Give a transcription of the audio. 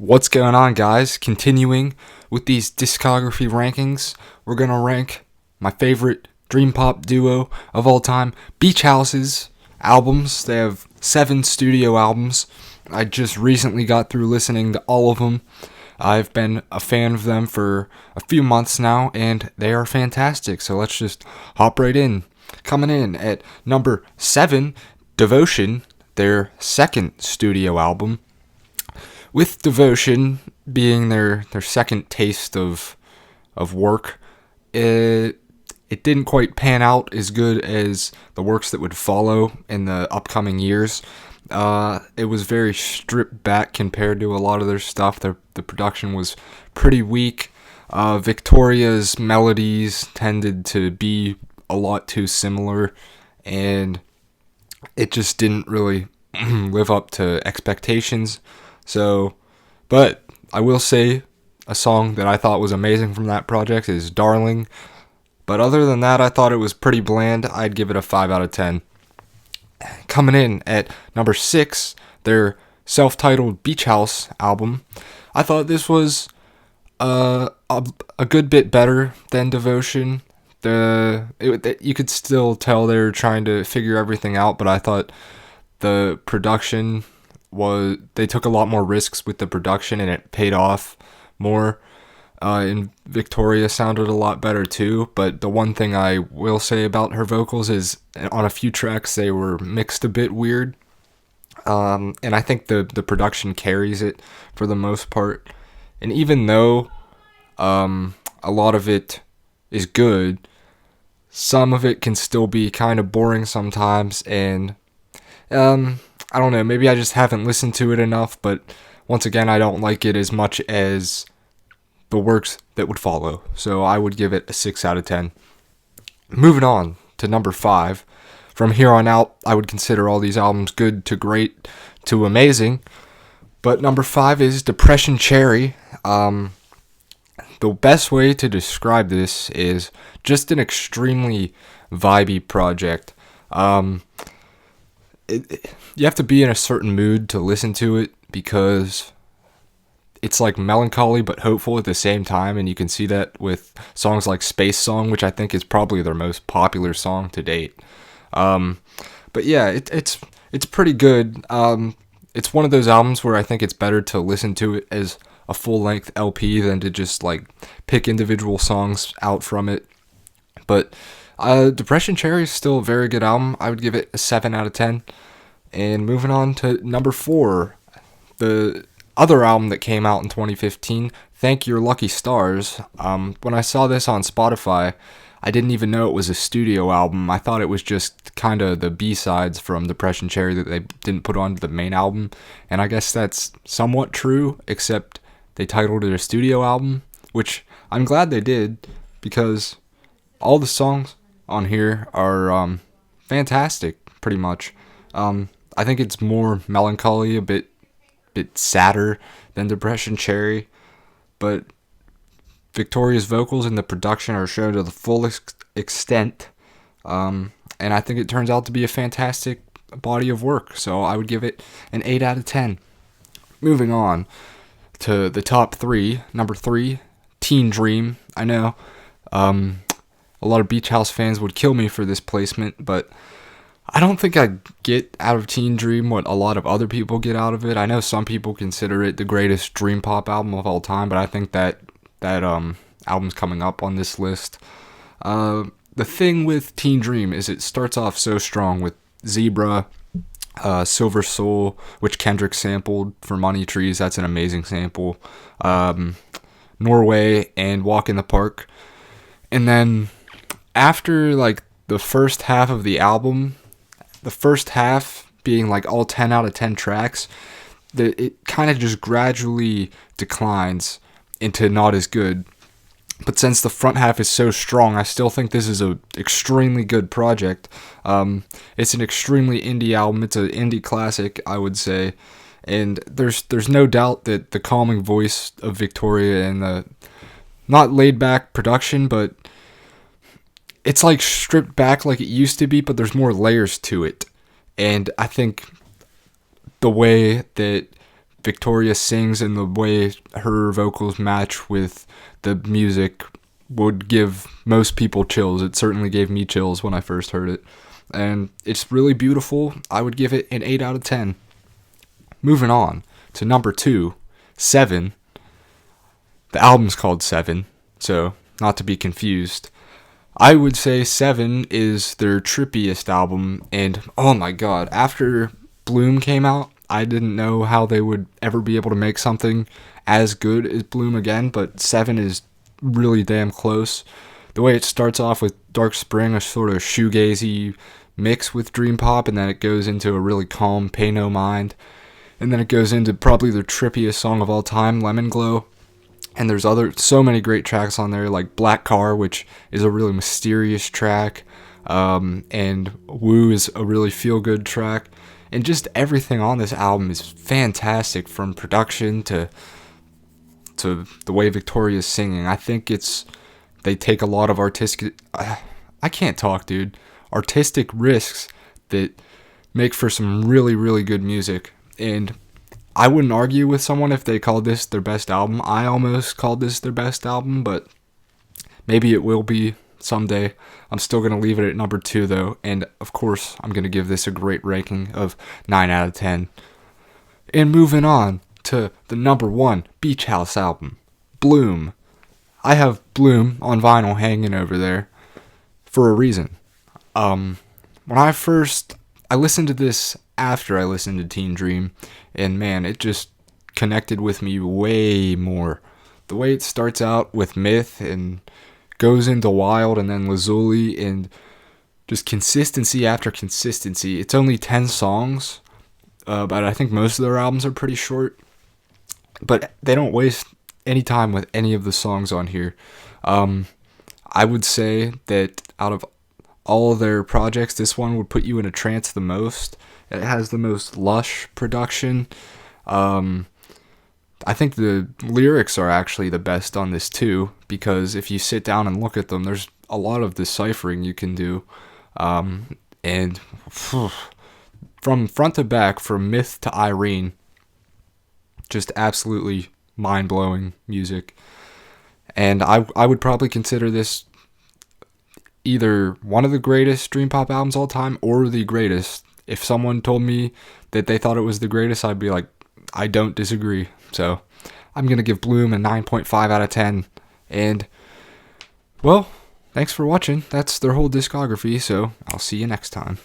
What's going on, guys? Continuing with these discography rankings, we're gonna rank my favorite dream pop duo of all time, Beach House's albums. They have 7 studio albums. I just recently got through listening to all of them. I've been a fan of them for a few months now, and they are fantastic. So let's just hop right in. Coming in at number 7, Devotion, their second studio album. With Devotion being their second taste of work, it didn't quite pan out as good as the works that would follow in the upcoming years. It was very stripped back compared to a lot of their stuff. The production was pretty weak. Victoria's melodies tended to be a lot too similar, and it just didn't really live up to expectations. So, but I will say a song that I thought was amazing from that project is Darling. But other than that, I thought it was pretty bland. I'd give it a 5 out of 10. Coming in at number 6, their self-titled Beach House album. I thought this was a good bit better than Devotion. You could still tell they were trying to figure everything out, but I thought the production they took a lot more risks with the production, and it paid off more. And Victoria sounded a lot better too, but the one thing I will say about her vocals is on a few tracks they were mixed a bit weird, and I think the production carries it for the most part. And even though a lot of it is good, some of it can still be kind of boring sometimes, and I don't know, maybe I just haven't listened to it enough, but once again, I don't like it as much as the works that would follow, so I would give it a 6 out of 10. Moving on to number 5. From here on out, I would consider all these albums good to great to amazing, but number 5 is Depression Cherry. The best way to describe this is just an extremely vibey project. You have to be in a certain mood to listen to it because it's like melancholy but hopeful at the same time, and you can see that with songs like Space Song, which I think is probably their most popular song to date. But yeah, it's pretty good. It's one of those albums where I think it's better to listen to it as a full-length LP than to just like pick individual songs out from it. But Depression Cherry is still a very good album. I would give it a 7 out of 10. And moving on to number 4, the other album that came out in 2015, Thank Your Lucky Stars. When I saw this on Spotify, I didn't even know it was a studio album. I thought it was just kind of the B-sides from Depression Cherry that they didn't put onto the main album. And I guess that's somewhat true, except they titled it a studio album, which I'm glad they did, because all the songs on here are fantastic, pretty much. I think it's more melancholy, a bit sadder than Depression Cherry, but Victoria's vocals and the production are shown to the fullest extent, and I think it turns out to be a fantastic body of work, so I would give it an 8 out of 10. Moving on to the top 3, number 3, Teen Dream. I know a lot of Beach House fans would kill me for this placement, but I don't think I get out of Teen Dream what a lot of other people get out of it. I know some people consider it the greatest dream pop album of all time, but I think that album's coming up on this list. The thing with Teen Dream is it starts off so strong with Zebra, Silver Soul, which Kendrick sampled for Money Trees. That's an amazing sample. Norway and Walk in the Park. And then after like the first half of the album, the first half being like all 10 out of 10 tracks, it kind of just gradually declines into not as good. But since the front half is so strong, I still think this is an extremely good project. It's an extremely indie album. It's an indie classic, I would say. And there's no doubt that the calming voice of Victoria and the not laid back production, but it's like stripped back like it used to be, but there's more layers to it. And I think the way that Victoria sings and the way her vocals match with the music would give most people chills. It certainly gave me chills when I first heard it. And it's really beautiful. I would give it an 8 out of 10. Moving on to number 2, Seven. The album's called Seven, so not to be confused. I would say Seven is their trippiest album, and oh my god, after Bloom came out, I didn't know how they would ever be able to make something as good as Bloom again, but Seven is really damn close. The way it starts off with Dark Spring, a sort of shoegazy mix with dream pop, and then it goes into a really calm Pay No Mind, and then it goes into probably their trippiest song of all time, Lemon Glow. And there's so many great tracks on there, like Black Car, which is a really mysterious track, and Woo is a really feel-good track, and just everything on this album is fantastic, from production to the way Victoria's singing. I think they take a lot of artistic risks that make for some really, really good music. And I wouldn't argue with someone if they called this their best album. I almost called this their best album, but maybe it will be someday. I'm still going to leave it at number 2, though, and of course, I'm going to give this a great ranking of 9 out of 10. And moving on to the number 1 Beach House album, Bloom. I have Bloom on vinyl hanging over there for a reason. When I listened to this after I listened to Teen Dream, and man, it just connected with me way more. The way it starts out with Myth and goes into Wild and then Lazuli, and just consistency after consistency. It's only 10 songs, but I think most of their albums are pretty short. But they don't waste any time with any of the songs on here. I would say that out of all of their projects, this one would put you in a trance the most. It has the most lush production. I think the lyrics are actually the best on this too, because if you sit down and look at them, there's a lot of deciphering you can do. And from front to back, from Myth to Irene, just absolutely mind-blowing music. And I would probably consider this either one of the greatest dream pop albums all time or the greatest. If someone told me that they thought it was the greatest, I'd be like, I don't disagree. So I'm going to give Bloom a 9.5 out of 10. And, well, thanks for watching. That's their whole discography, so I'll see you next time.